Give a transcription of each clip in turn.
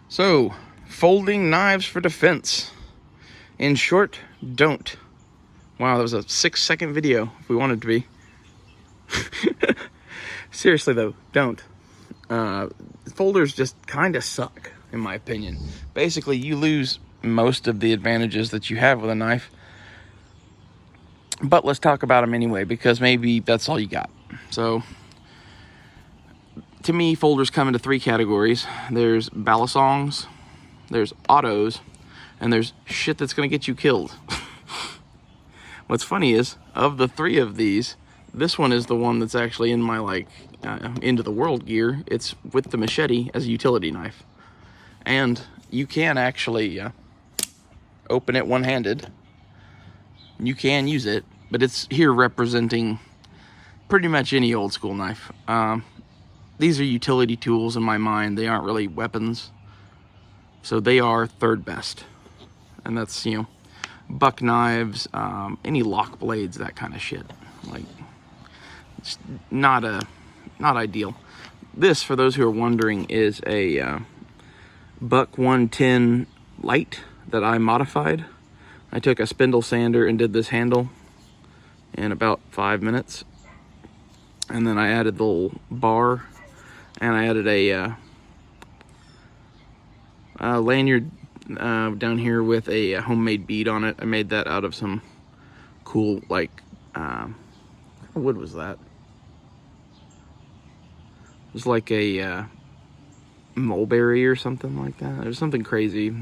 So, folding knives for defense. In short, don't. Wow, that was a 6-second video if we wanted to be. Seriously though, don't. Folders just kind of suck, in my opinion. Basically, you lose most of the advantages that you have with a knife. But let's talk about them anyway, because maybe that's all you got. So, to me, folders come into 3 categories. There's balisongs, there's autos, and there's shit that's gonna get you killed. What's funny is, of the 3 of these, this one is the one that's actually in my into the world gear. It's with the machete as a utility knife. And you can actually open it one-handed. You can use it, but it's here representing pretty much any old school knife. These are utility tools in my mind. They aren't really weapons. So they are 3rd best. And that's, buck knives, any lock blades, that kind of shit. Like, it's not ideal. This, for those who are wondering, is a Buck 110 Light that I modified. I took a spindle sander and did this handle in about 5 minutes. And then I added the little bar, and I added a lanyard down here with a homemade bead on it. I made that out of some cool, what wood was that? It was like a mulberry or something like that. It was something crazy.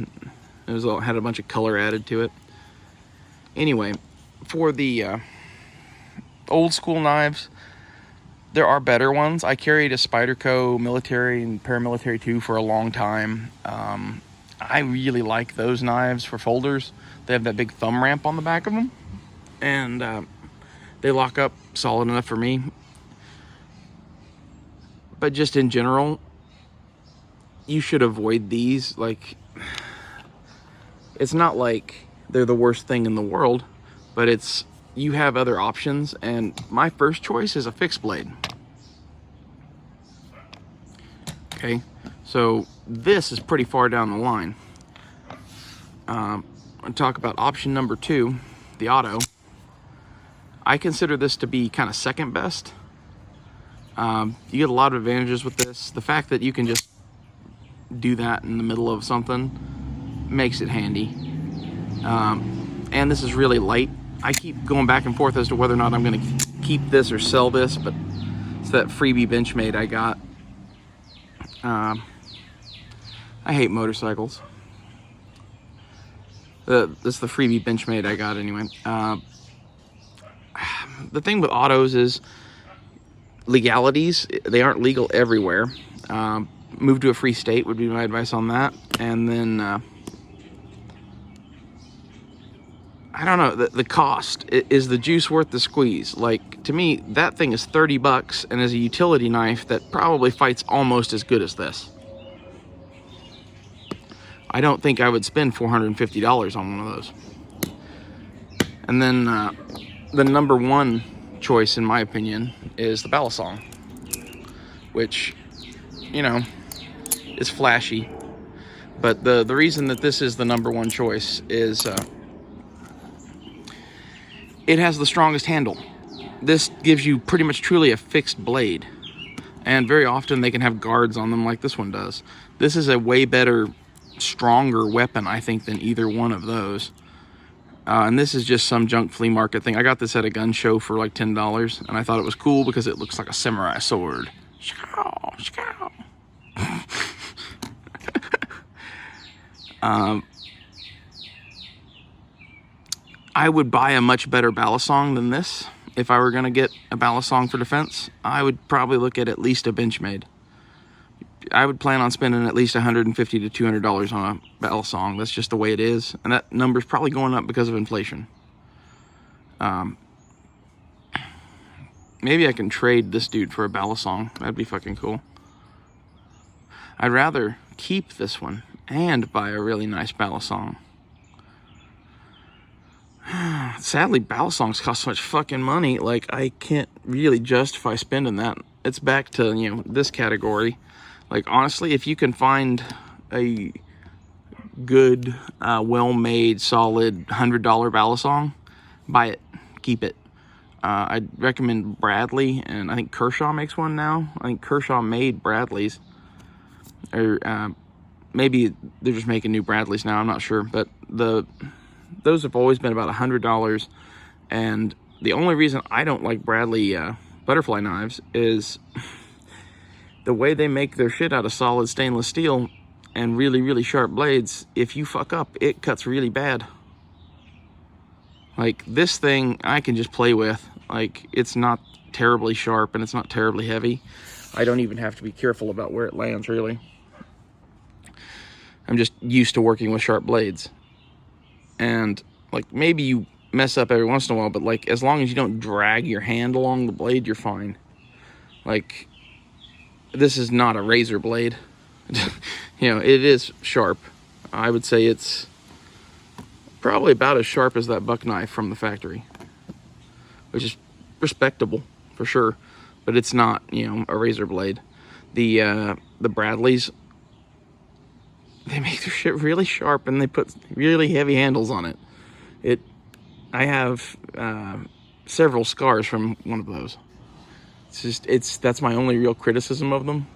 It had a bunch of color added to it. Anyway, for the old school knives, there are better ones. I carried a Spyderco military and paramilitary 2 for a long time. I really like those knives for folders. They have that big thumb ramp on the back of them, and they lock up solid enough for me. But just in general, you should avoid these. Like, it's not like they're the worst thing in the world, but you have other options, and my first choice is a fixed blade. Okay, so this is pretty far down the line. I'll talk about option number 2, the auto. I consider this to be kind of 2nd best. You get a lot of advantages with this. The fact that you can just do that in the middle of something makes it handy. And this is really light. I keep going back and forth as to whether or not I'm going to keep this or sell this, but it's that freebie Benchmade I got. I hate motorcycles. This is the freebie Benchmade I got anyway. The thing with autos is legalities. They aren't legal everywhere. Move to a free state would be my advice on that. And then I don't know, the cost. Is the juice worth the squeeze? Like, to me, that thing is $30, and as a utility knife, that probably fights almost as good as this. I don't think I would spend $450 on one of those. And then the number 1 choice, in my opinion, is the balisong, which, is flashy. But the reason that this is the number 1 choice is it has the strongest handle. This gives you pretty much truly a fixed blade. And very often they can have guards on them like this one does. This is a way better, stronger weapon, I think, than either one of those. And this is just some junk flea market thing. I got this at a gun show for like $10, and I thought it was cool because it looks like a samurai sword. I would buy a much better balisong than this. If I were going to get a balisong for defense, I would probably look at least a Benchmade. I would plan on spending at least $150 to $200 on a balisong. That's just the way it is. And that number's probably going up because of inflation. Maybe I can trade this dude for a balisong. That'd be fucking cool. I'd rather keep this one and buy a really nice balisong. Sadly, balisongs cost so much fucking money. Like, I can't really justify spending that. It's back to, this category. Like, honestly, if you can find a good, well-made, solid $100 Balisong, buy it, keep it. I'd recommend Bradley, and I think Kershaw makes one now. I think Kershaw made Bradleys, or maybe they're just making new Bradleys now, I'm not sure, but those have always been about $100, and the only reason I don't like Bradley butterfly knives is the way they make their shit out of solid stainless steel and really, really sharp blades. If you fuck up, it cuts really bad. Like, this thing I can just play with. Like, it's not terribly sharp and it's not terribly heavy. I don't even have to be careful about where it lands, really. I'm just used to working with sharp blades. And, like, maybe you mess up every once in a while, but, like, as long as you don't drag your hand along the blade, you're fine. Like, this is not a razor blade. You know, it is sharp. I would say it's probably about as sharp as that buck knife from the factory, which is respectable for sure, but it's not, you know, a razor blade. The Bradleys, they make their shit really sharp and they put really heavy handles on it. I have several scars from one of those. That's my only real criticism of them.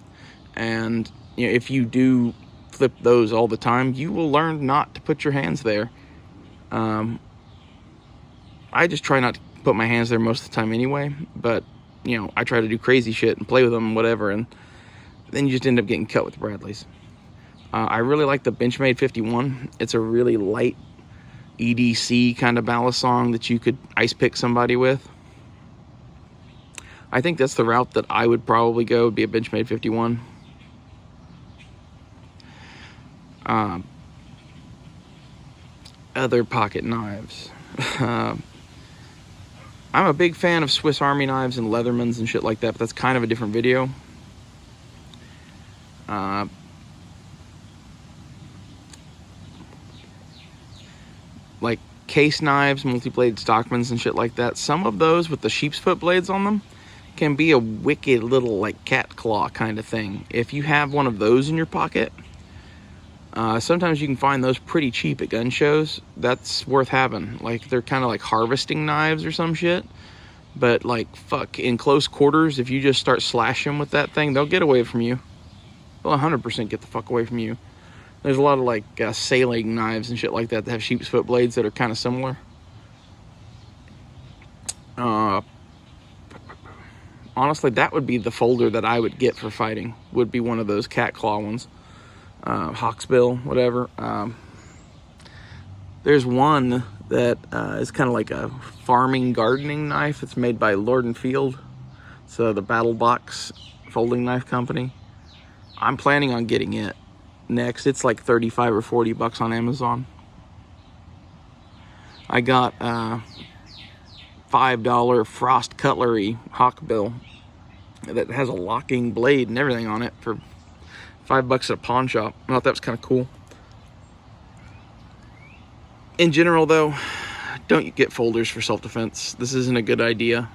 And you know, if you do flip those all the time, you will learn not to put your hands there. I just try not to put my hands there most of the time anyway, but you know, I try to do crazy shit and play with them and whatever, and then you just end up getting cut with the Bradleys. I really like the Benchmade 51. It's a really light EDC kind of Balisong that you could ice pick somebody with. I think that's the route that I would probably go, would be a Benchmade 51. Other pocket knives. I'm a big fan of Swiss Army knives and Leathermans and shit like that, but that's kind of a different video. Like case knives, multi-bladed Stockmans and shit like that. Some of those with the sheep's foot blades on them can be a wicked little like cat claw kind of thing. If you have one of those in your pocket, sometimes you can find those pretty cheap at gun shows. That's worth having. Like, they're kind of like harvesting knives or some shit. But like, fuck, in close quarters, if you just start slashing with that thing, they'll get away from you. They'll 100% get the fuck away from you. There's a lot of like sailing knives and shit like that have sheep's foot blades that are kind of similar. Honestly, that would be the folder that I would get for fighting. Would be one of those cat claw ones. Hawksbill, whatever. There's one that is kind of like a farming gardening knife. It's made by Lord & Field. So the Battle Box folding knife company. I'm planning on getting it next. It's like 35 or 40 bucks on Amazon. I got $5 Frost Cutlery Hawkbill that has a locking blade and everything on it for $5 at a pawn shop. I thought that was kind of cool. In general, though, don't get folders for self-defense. This isn't a good idea.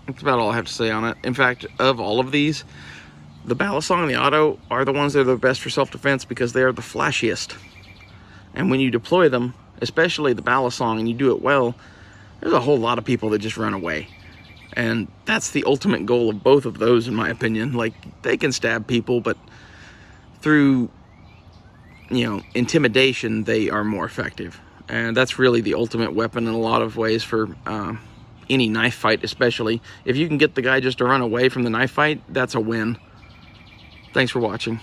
That's about all I have to say on it. In fact, of all of these, the Balisong and the Otto are the ones that are the best for self-defense because they are the flashiest. And when you deploy them, especially the Balisong, and you do it well, there's a whole lot of people that just run away. And that's the ultimate goal of both of those, in my opinion. Like, they can stab people, but through, you know, intimidation, they are more effective. And that's really the ultimate weapon in a lot of ways for any knife fight, especially. If you can get the guy just to run away from the knife fight, that's a win. Thanks for watching.